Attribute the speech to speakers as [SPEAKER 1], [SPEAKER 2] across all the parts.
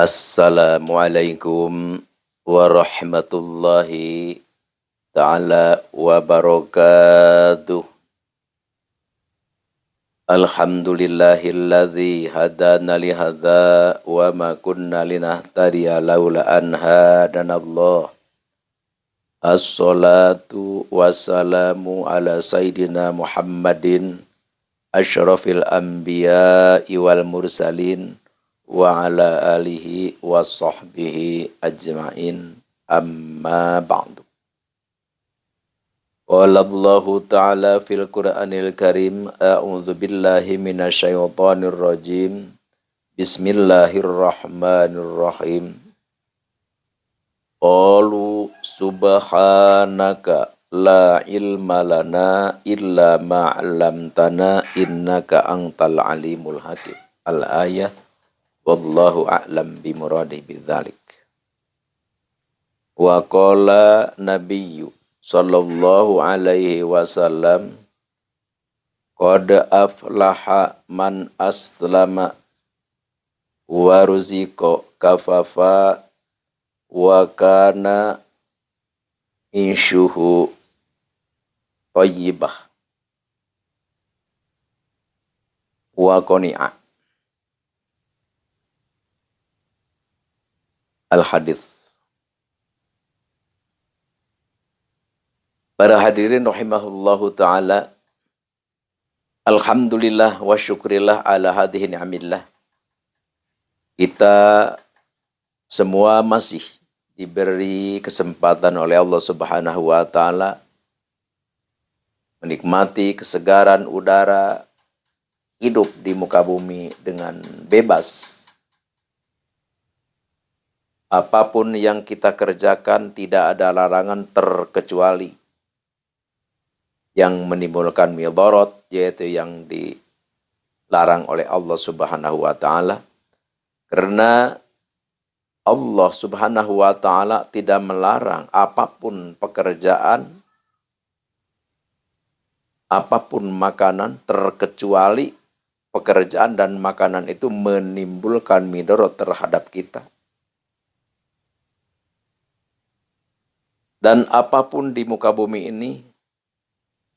[SPEAKER 1] Assalamualaikum warahmatullahi ta'ala wabarakatuh. Alhamdulillahilladzi hadana lihadza wa ma kunna linahtadiya laula an hadanallah. Assalatu wassalamu ala sayyidina Muhammadin asyrafil anbiya'i wal mursalin wa ala alihi wa sahbihi ajma'in, amma ba'du. Qala Allahu ta'ala fil Qur'anil Karim, a'udzu billahi minasyaitonir rajim. Bismillahirrahmanirrahim. Qalu subhanaka la ilma lana illa ma 'allamtana innaka antal alimul hakim. Al-ayah. Wallahu a'lam bimuradi bidzalik. Wa qala nabiyyu sallallahu alaihi wasallam, qad aflaha man aslama wa ruziqa kafafa wa kana inshuhu thayyibah wa qani'a. Al-Hadits. Para hadirin rahimahullahu ta'ala, alhamdulillah wa syukrillah ala hadhihi ni'amillah. Kita semua masih diberi kesempatan oleh Allah Subhanahu wa ta'ala menikmati kesegaran udara, hidup di muka bumi dengan bebas. Apapun yang kita kerjakan tidak ada larangan terkecuali yang menimbulkan midharat, yaitu yang dilarang oleh Allah Subhanahu wa ta'ala. Karena Allah Subhanahu wa ta'ala tidak melarang apapun pekerjaan, apapun makanan, terkecuali pekerjaan dan makanan itu menimbulkan midharat terhadap kita. Dan apapun di muka bumi ini,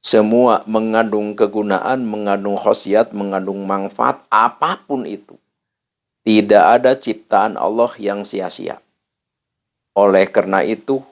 [SPEAKER 1] semua mengandung kegunaan, mengandung khasiat, mengandung manfaat, apapun itu. Tidak ada ciptaan Allah yang sia-sia. Oleh karena itu,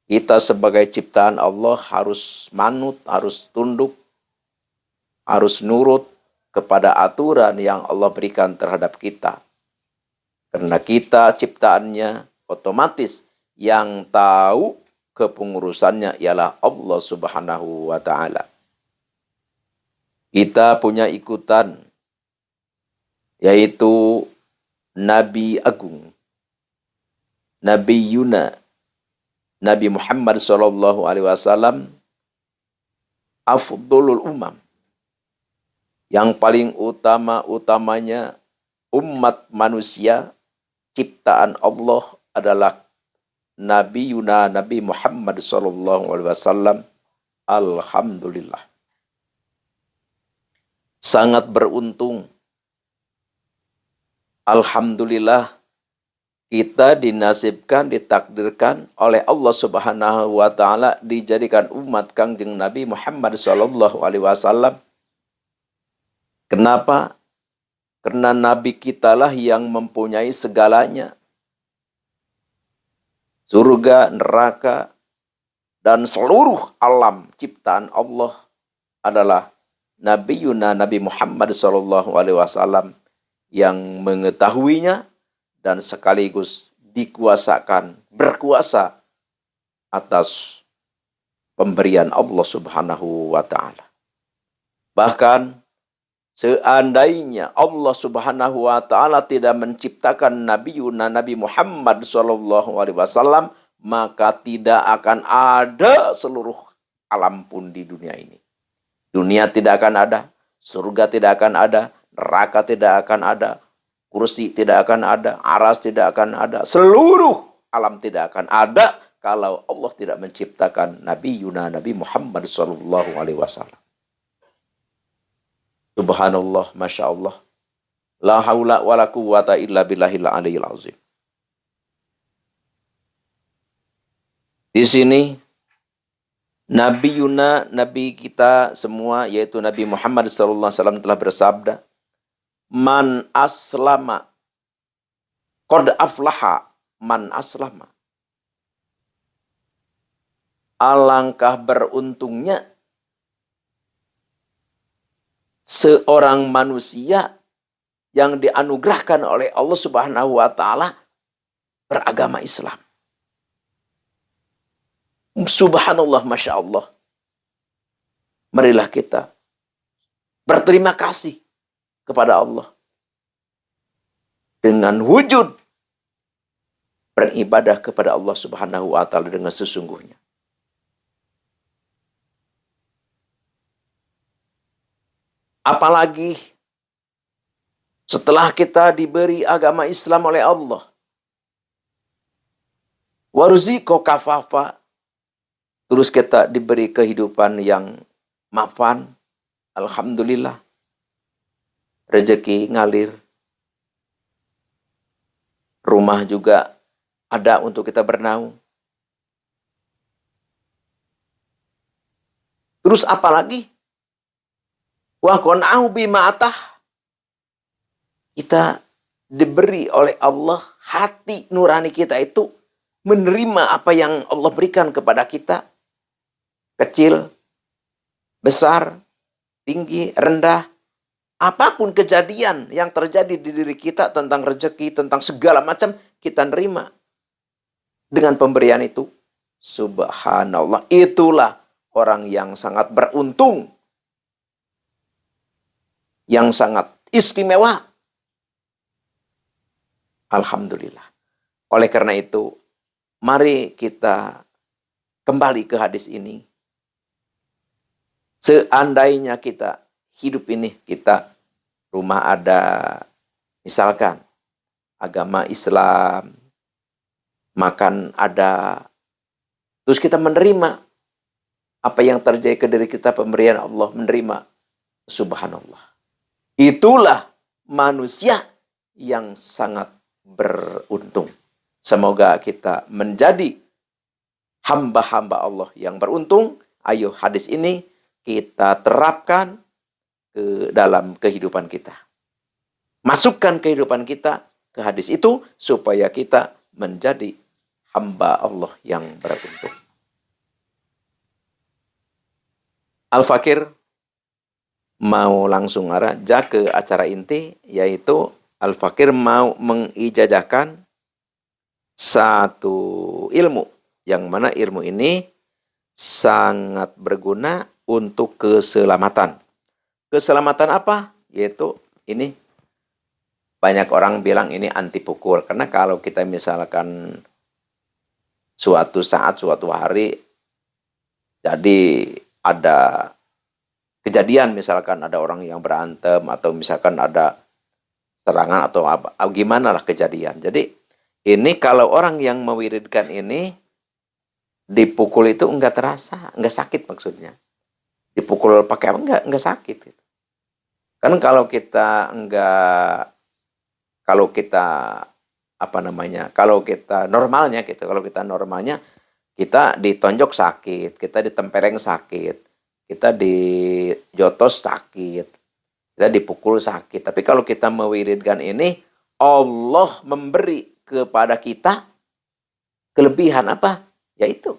[SPEAKER 1] kita sebagai ciptaan Allah harus manut, harus tunduk, harus nurut kepada aturan yang Allah berikan terhadap kita. Karena kita ciptaannya, otomatis yang tahu kepengurusannya ialah Allah Subhanahu wa ta'ala. Kita punya ikutan, yaitu Nabi Agung, Nabi Yuna, Nabi Muhammad sallallahu alaihi wasallam, afdolul umam, yang paling utama-utamanya umat manusia, ciptaan Allah adalah Nabi Yuna, Nabi Muhammad sallallahu alaihi wasallam. Alhamdulillah. Sangat beruntung. Alhamdulillah kita dinasibkan, ditakdirkan oleh Allah Subhanahu wa ta'ala dijadikan umat Kangjeng Nabi Muhammad sallallahu alaihi wasallam. Kenapa? Karena Nabi kitalah yang mempunyai segalanya. Surga, neraka, dan seluruh alam ciptaan Allah adalah Nabi Yuna, Nabi Muhammad SAW yang mengetahuinya dan sekaligus dikuasakan, berkuasa atas pemberian Allah Subhanahu wa ta'ala. Bahkan seandainya Allah Subhanahu wa ta'ala tidak menciptakan Nabi Yuna, Nabi Muhammad SAW, maka tidak akan ada seluruh alam pun di dunia ini. Dunia tidak akan ada, surga tidak akan ada, neraka tidak akan ada, kursi tidak akan ada, aras tidak akan ada, seluruh alam tidak akan ada kalau Allah tidak menciptakan Nabi Yuna, Nabi Muhammad SAW. Subhanallah, Masya Allah. La haula wala quwwata illa billahil aliyil azim. Di sini Nabi Yuna, Nabi kita semua, yaitu Nabi Muhammad SAW telah bersabda, Man aslama, qad aflaha, man aslama. Alangkah beruntungnya seorang manusia yang dianugerahkan oleh Allah Subhanahu wa taala beragama Islam. Subhanallah, Masya Allah. Marilah kita berterima kasih kepada Allah dengan wujud beribadah kepada Allah Subhanahu wa taala dengan sesungguhnya. Apalagi setelah kita diberi agama Islam oleh Allah, warziko kafafa, terus kita diberi kehidupan yang mapan, alhamdulillah, rezeki ngalir, rumah juga ada untuk kita bernaung. Terus apalagi? Wa qana'u bima atah. Kita diberi oleh Allah, hati nurani kita itu menerima apa yang Allah berikan kepada kita. Kecil, besar, tinggi, rendah. Apapun kejadian yang terjadi di diri kita tentang rezeki, tentang segala macam, kita nerima. Dengan pemberian itu, subhanallah, itulah orang yang sangat beruntung, yang sangat istimewa. Alhamdulillah. Oleh karena itu, mari kita kembali ke hadis ini. Seandainya kita hidup ini, kita rumah ada, misalkan agama Islam, makan ada, terus kita menerima apa yang terjadi ke diri kita, pemberian Allah, menerima, subhanallah. Itulah manusia yang sangat beruntung. Semoga kita menjadi hamba-hamba Allah yang beruntung. Ayo hadis ini kita terapkan ke dalam kehidupan kita. Masukkan kehidupan kita ke hadis itu supaya kita menjadi hamba Allah yang beruntung. Al-Fakir mau langsung arah ke acara inti, yaitu Al-Fakir mau mengijazahkan satu ilmu, yang mana ilmu ini sangat berguna untuk keselamatan. Keselamatan apa? Yaitu ini, banyak orang bilang ini anti pukul. Karena kalau kita misalkan suatu saat, suatu hari, jadi ada kejadian, misalkan ada orang yang berantem, atau misalkan ada serangan, atau apa, gimana lah kejadian. Jadi ini kalau orang yang mewiridkan ini dipukul itu enggak terasa, enggak sakit maksudnya. Dipukul pakai apa? Enggak sakit. Gitu. Kan kalau kita kalau kita normalnya gitu, kalau kita normalnya kita ditonjok sakit, kita ditempeleng sakit, kita dijotos sakit, kita dipukul sakit. Tapi kalau kita mewiridkan ini, Allah memberi kepada kita kelebihan apa? Yaitu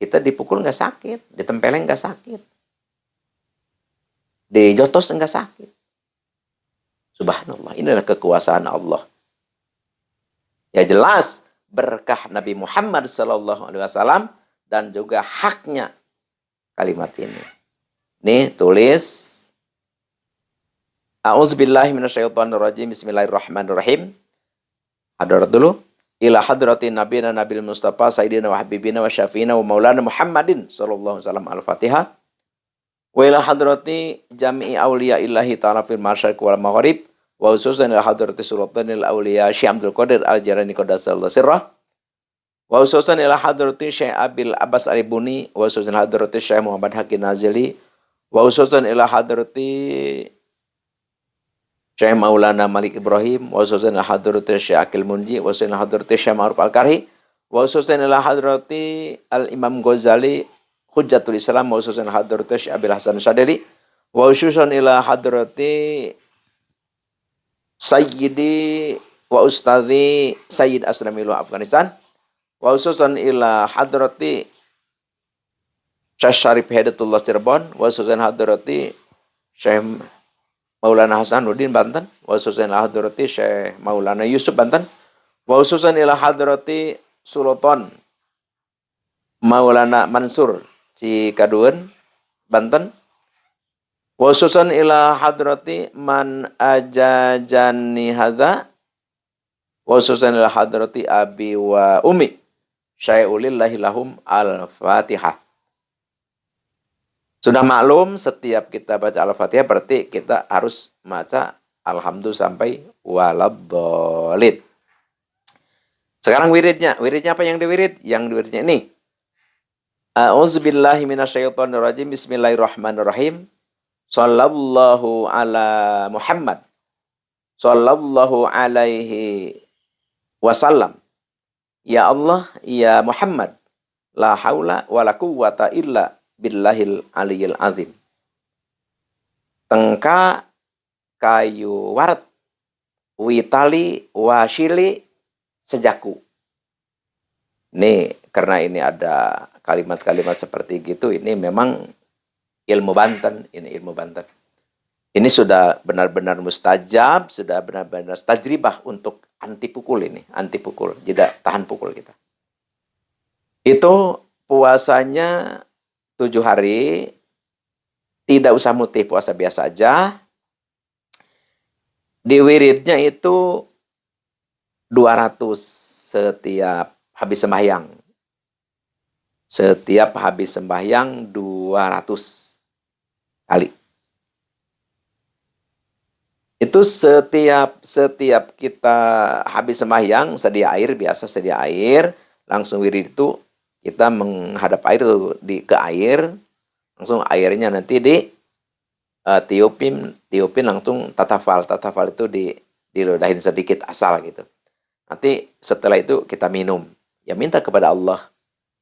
[SPEAKER 1] kita dipukul nggak sakit, ditempeleng nggak sakit, dijotos nggak sakit. Subhanallah, inilah kekuasaan Allah. Ya jelas berkah Nabi Muhammad SAW dan juga haknya kalimat ini. Nih tulis, A'udzubillahi minasyaitonirrajim, bismillahirrahmanirrahim. Hadarat dulu. Ila hadratin nabiyina nabil mustafa sayyidina wa habibina wa syafiina wa maulana Muhammadin sallallahu alaihi wasallam. Al-Fatihah. Wa ila hadrati jami'i awliya illahi ta'ala fil masyariq wal maghrib wa khususan ila hadrati sultanil awliya Syekh Abdul Qadir Al-Jarani qaddasallahu sirrah wa khususan ila hadrati Syekh Abil Abbas Al-Buni wa khususan ila hadrati Syekh Muhammad Hakim Nazili wa khususan ila hadrati Syekh Maulana Malik Ibrahim, wa khususan ila hadrati Syekh Akil Munji, wa khususan ila hadrati Syekh Ma'ruf Al-Karhi, wa khususan ila hadrati Al-Imam Ghazali Hujjatul Islam, wa khususan ila hadrati Syekh Abil Hasan Syadili, wa khususan ila hadrati Sayyidi wa Ustadhi Sayyid Asramilu Afghanistan, wa khususan ila hadrati Syekh Syarif Hidayatullah Cirebon, wa khususan hadrati Syekh Maulana Hasanuddin Banten, wa khususan ila hadrati Syekh Maulana Yusuf Banten, wa khususan ila hadrati Sultan Maulana Mansur Cikadueun Banten, wa khususan ila hadrati man ajajani hadza, wa khususan ila hadrati abi wa umi syai'ulillahi lahum al-Fatihah. Sudah maklum, setiap kita baca Al-Fatihah berarti kita harus baca Alhamdulillah sampai waladhdallin. Sekarang wiridnya. Wiridnya apa yang diwirid? Yang diwiridnya ini. A'udzubillahi minasyaitonirrajim. Bismillahirrahmanirrahim. Sallallahu ala Muhammad. Sallallahu alaihi wasallam. Ya Allah, ya Muhammad. La haula wa la quwwata illa billahil aliyil azim. Tengka kayu warat witali wasili sejaku. Ini karena ini ada kalimat-kalimat seperti gitu, ini memang ilmu Banten, ini ilmu Banten. Ini sudah benar-benar mustajab, sudah benar-benar tajribah untuk anti pukul ini, anti pukul, tidak tahan pukul kita. Itu puasanya 7 hari, tidak usah mutih, puasa biasa aja. Di wiridnya itu 200 setiap habis sembahyang. Setiap habis sembahyang 200 kali. Itu setiap kita habis sembahyang, sedia air, biasa sedia air, langsung wirid itu kita menghadap air ke air, langsung airnya nanti tiupin langsung tatafal itu diludahin sedikit asal gitu. Nanti setelah itu kita minum. Ya minta kepada Allah.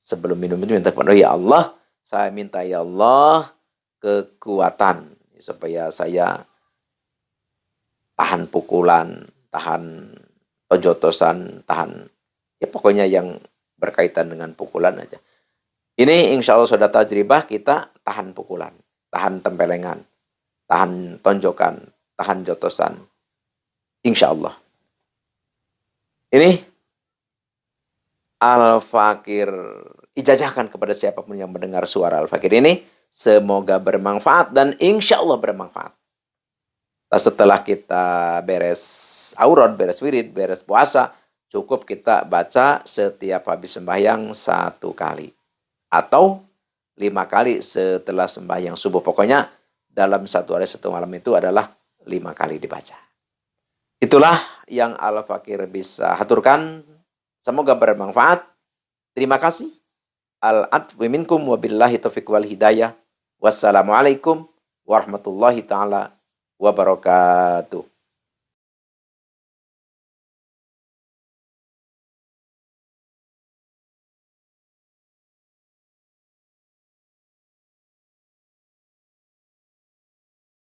[SPEAKER 1] Sebelum minum itu minta kepada Allah, ya Allah, saya minta ya Allah kekuatan supaya saya tahan pukulan, tahan tojotosan, tahan ya pokoknya yang berkaitan dengan pukulan aja. Ini insya Allah sudah tajribah, kita tahan pukulan, tahan tempelengan, tahan tonjokan, tahan jotosan. Insya Allah. Ini Al-Fakir ijazahkan kepada siapapun yang mendengar suara Al-Fakir ini. Semoga bermanfaat dan insya Allah bermanfaat. Setelah kita beres aurad, beres wirid, beres puasa, cukup kita baca setiap habis sembahyang 1 kali. Atau 5 kali setelah sembahyang subuh. Pokoknya dalam 1 hari 1 malam itu adalah 5 kali dibaca. Itulah yang Al-Fakir bisa haturkan. Semoga bermanfaat. Terima kasih. Al-atfu minkum wabillahi taufiq wal hidayah. Wassalamualaikum warahmatullahi ta'ala wabarakatuh.